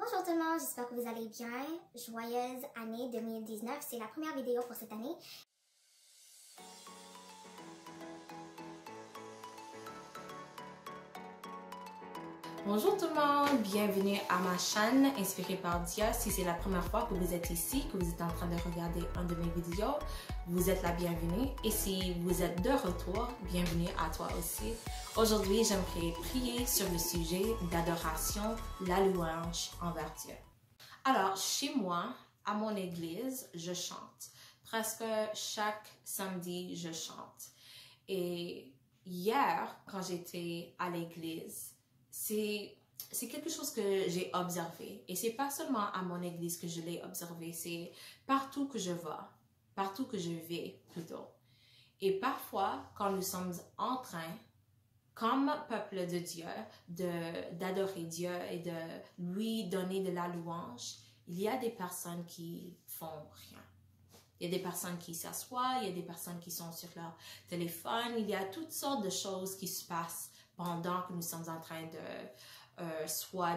Bonjour tout le monde, j'espère que vous allez bien. Joyeuse année 2019, c'est la première vidéo pour cette année. Bonjour tout le monde, bienvenue à ma chaîne Inspirée par Dia. Si c'est la première fois que vous êtes ici, que vous êtes en train de regarder un de mes vidéos, vous êtes la bienvenue. Et si vous êtes de retour, bienvenue à toi aussi. Aujourd'hui, j'aimerais prier sur le sujet d'adoration, la louange envers Dieu. Alors, chez moi, à mon église, je chante. Presque chaque samedi, je chante. Et hier, quand j'étais à l'église, c'est quelque chose que j'ai observé. Et c'est pas seulement à mon église que je l'ai observé, c'est partout que je vais, partout que je vais plutôt. Et parfois, quand nous sommes en train, comme peuple de Dieu, d'adorer Dieu et de lui donner de la louange, il y a des personnes qui font rien. Il y a des personnes qui s'assoient, il y a des personnes qui sont sur leur téléphone, il y a toutes sortes de choses qui se passent pendant que nous sommes en train de soit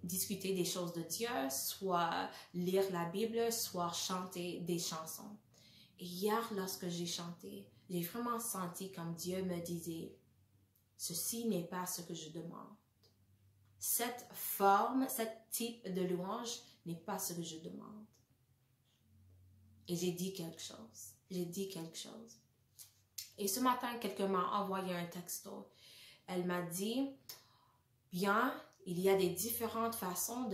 discuter des choses de Dieu, soit lire la Bible, soit chanter des chansons. Et hier, lorsque j'ai chanté, j'ai vraiment senti comme Dieu me disait, ceci n'est pas ce que je demande. Cette forme, ce type de louange n'est pas ce que je demande. Et j'ai dit quelque chose. J'ai dit quelque chose. Et ce matin, quelqu'un m'a envoyé un texto. Elle m'a dit, bien, il y a des différentes façons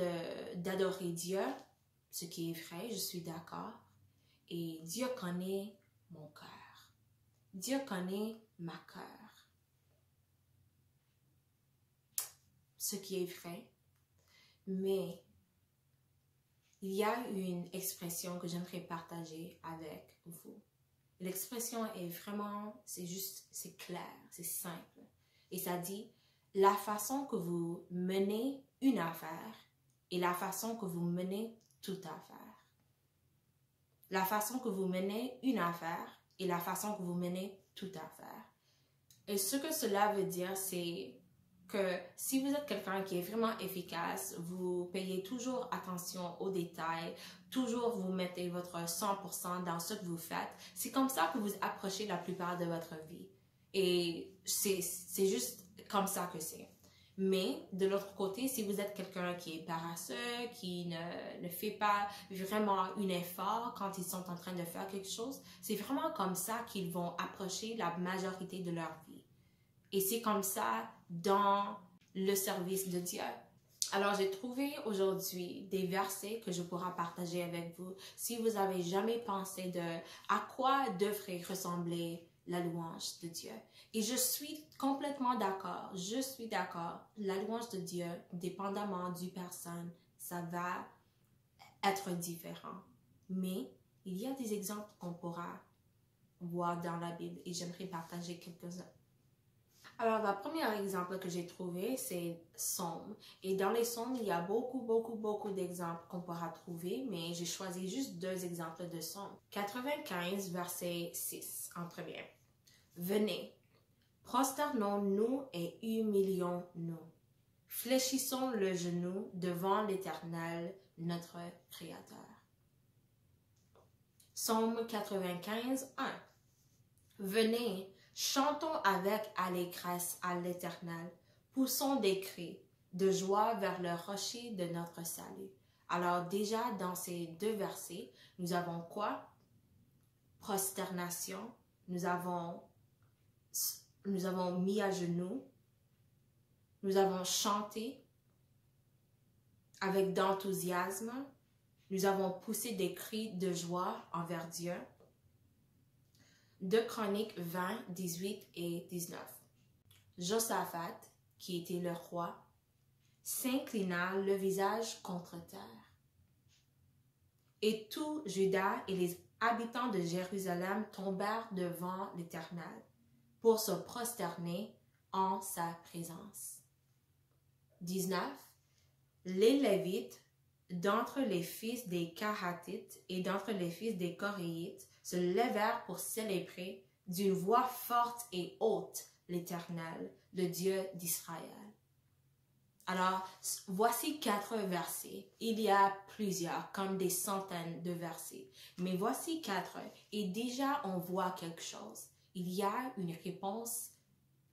d'adorer Dieu, ce qui est vrai, je suis d'accord. Et Dieu connaît mon cœur. Dieu connaît ma cœur. Ce qui est vrai. Mais il y a une expression que j'aimerais partager avec vous. L'expression est vraiment, c'est clair, c'est simple. Et ça dit, la façon que vous menez une affaire et la façon que vous menez toute affaire. La façon que vous menez une affaire et la façon que vous menez toute affaire. Et ce que cela veut dire, c'est que si vous êtes quelqu'un qui est vraiment efficace, vous payez toujours attention aux détails, toujours vous mettez votre 100% dans ce que vous faites, c'est comme ça que vous approchez la plupart de votre vie. Et c'est juste comme ça que c'est. Mais de l'autre côté, si vous êtes quelqu'un qui est paresseux, qui ne fait pas vraiment un effort quand ils sont en train de faire quelque chose, c'est vraiment comme ça qu'ils vont approcher la majorité de leur vie. Et c'est comme ça dans le service de Dieu. Alors, j'ai trouvé aujourd'hui des versets que je pourrai partager avec vous. Si vous avez jamais pensé à quoi devrait ressembler la louange de Dieu. Et je suis complètement d'accord. Je suis d'accord. La louange de Dieu, dépendamment du personne, ça va être différent. Mais il y a des exemples qu'on pourra voir dans la Bible et j'aimerais partager quelques-uns. Alors, le premier exemple que j'ai trouvé, c'est Psaume. Et dans les Psaumes, il y a beaucoup d'exemples qu'on pourra trouver, mais j'ai choisi juste 2 exemples de Psaume. 95, verset 6, en premier. Venez, prosternons-nous et humilions-nous. Fléchissons le genou devant l'Éternel, notre Créateur. Psaume 95, 1. Venez, chantons avec allégresse à l'Éternel, poussons des cris de joie vers le rocher de notre salut. Alors déjà, dans ces 2 versets, nous avons quoi? Prosternation, nous avons mis à genoux, nous avons chanté avec d'enthousiasme, nous avons poussé des cris de joie envers Dieu. 2 Chroniques 20, 18 et 19. Josaphat, qui était le roi, s'inclina le visage contre terre. Et tout Juda et les habitants de Jérusalem tombèrent devant l'Éternel pour se prosterner en sa présence. 19. Les Lévites, d'entre les fils des Kahatites et d'entre les fils des Coréites, se levèrent pour célébrer d'une voix forte et haute l'Éternel, le Dieu d'Israël. Alors, voici 4 versets. Il y a plusieurs, comme des centaines de versets. Mais voici 4. Et déjà, on voit quelque chose. Il y a une réponse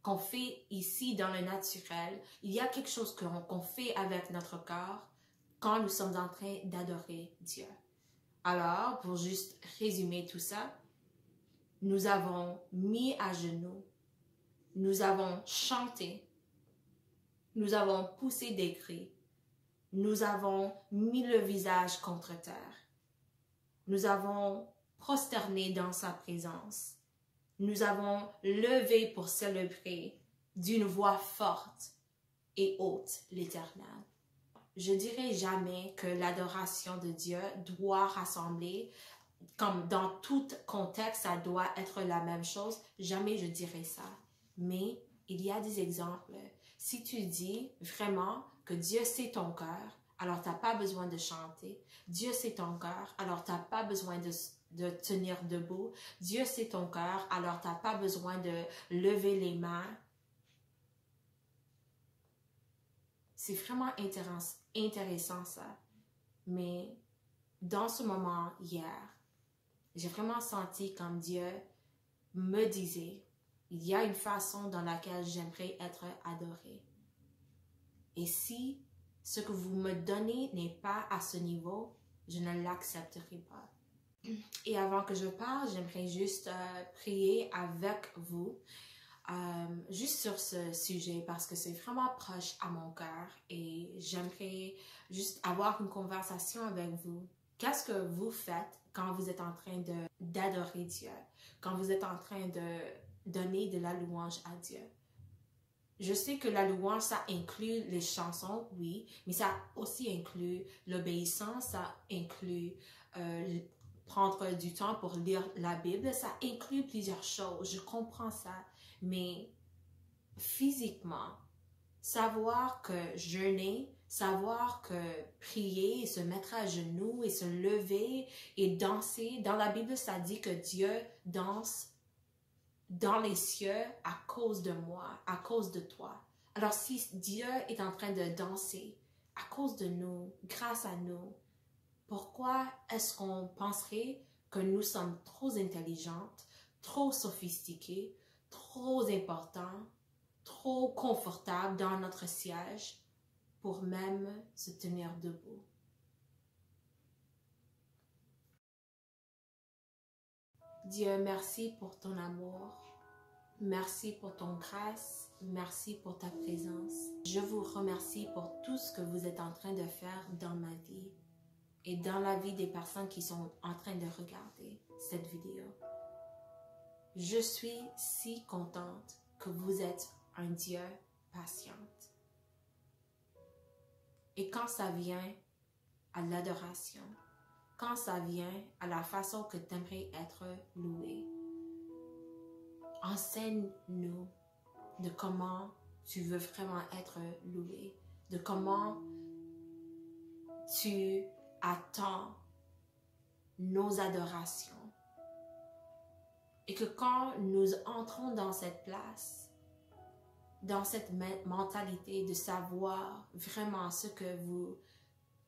qu'on fait ici dans le naturel. Il y a quelque chose qu'on fait avec notre corps quand nous sommes en train d'adorer Dieu. Alors, pour juste résumer tout ça, nous avons mis à genoux, nous avons chanté, nous avons poussé des cris, nous avons mis le visage contre terre, nous avons prosterné dans sa présence, nous avons levé pour célébrer d'une voix forte et haute l'Éternel. Je dirais jamais que l'adoration de Dieu doit rassembler, comme dans tout contexte, ça doit être la même chose. Jamais je dirais ça. Mais il y a des exemples. Si tu dis vraiment que Dieu sait ton cœur, alors tu n'as pas besoin de chanter. Dieu sait ton cœur, alors tu n'as pas besoin de tenir debout. Dieu sait ton cœur, alors tu n'as pas besoin de lever les mains. C'est vraiment intéressant ça. Mais dans ce moment hier, j'ai vraiment senti comme Dieu me disait, il y a une façon dans laquelle j'aimerais être adorée. Et si ce que vous me donnez n'est pas à ce niveau, je ne l'accepterai pas. Et avant que je parle, j'aimerais juste prier avec vous. Juste sur ce sujet parce que c'est vraiment proche à mon cœur et j'aimerais juste avoir une conversation avec vous. Qu'est-ce que vous faites quand vous êtes en train d'adorer Dieu, quand vous êtes en train de donner de la louange à Dieu? Je sais que la louange, ça inclut les chansons, oui, mais ça aussi inclut l'obéissance, ça inclut prendre du temps pour lire la Bible, ça inclut plusieurs choses, je comprends ça. Mais physiquement, savoir que jeûner, savoir que prier et se mettre à genoux et se lever et danser, dans la Bible, ça dit que Dieu danse dans les cieux à cause de moi, à cause de toi. Alors si Dieu est en train de danser à cause de nous, grâce à nous, pourquoi est-ce qu'on penserait que nous sommes trop intelligentes, trop sophistiquées, trop important, trop confortable dans notre siège pour même se tenir debout? Dieu, merci pour ton amour, merci pour ton grâce, merci pour ta présence. Je vous remercie pour tout ce que vous êtes en train de faire dans ma vie et dans la vie des personnes qui sont en train de regarder cette vidéo. Je suis si contente que vous êtes un Dieu patient. Et quand ça vient à l'adoration, quand ça vient à la façon que tu aimerais être loué, enseigne-nous de comment tu veux vraiment être loué, de comment tu attends nos adorations. Et que quand nous entrons dans cette place, dans cette mentalité de savoir vraiment ce que vous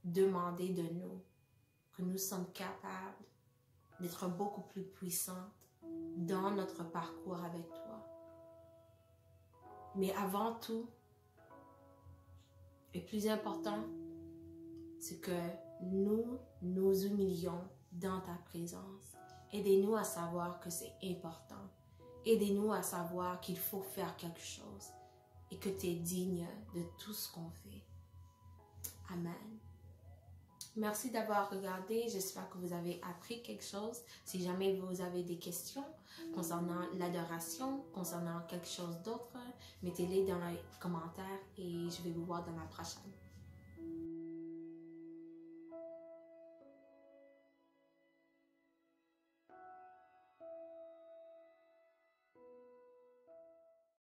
demandez de nous, que nous sommes capables d'être beaucoup plus puissantes dans notre parcours avec toi. Mais avant tout, et plus important, c'est que nous nous humilions dans ta présence. Aidez-nous à savoir que c'est important. Aidez-nous à savoir qu'il faut faire quelque chose et que tu es digne de tout ce qu'on fait. Amen. Merci d'avoir regardé. J'espère que vous avez appris quelque chose. Si jamais vous avez des questions concernant l'adoration, concernant quelque chose d'autre, mettez-les dans les commentaires et je vais vous voir dans la prochaine.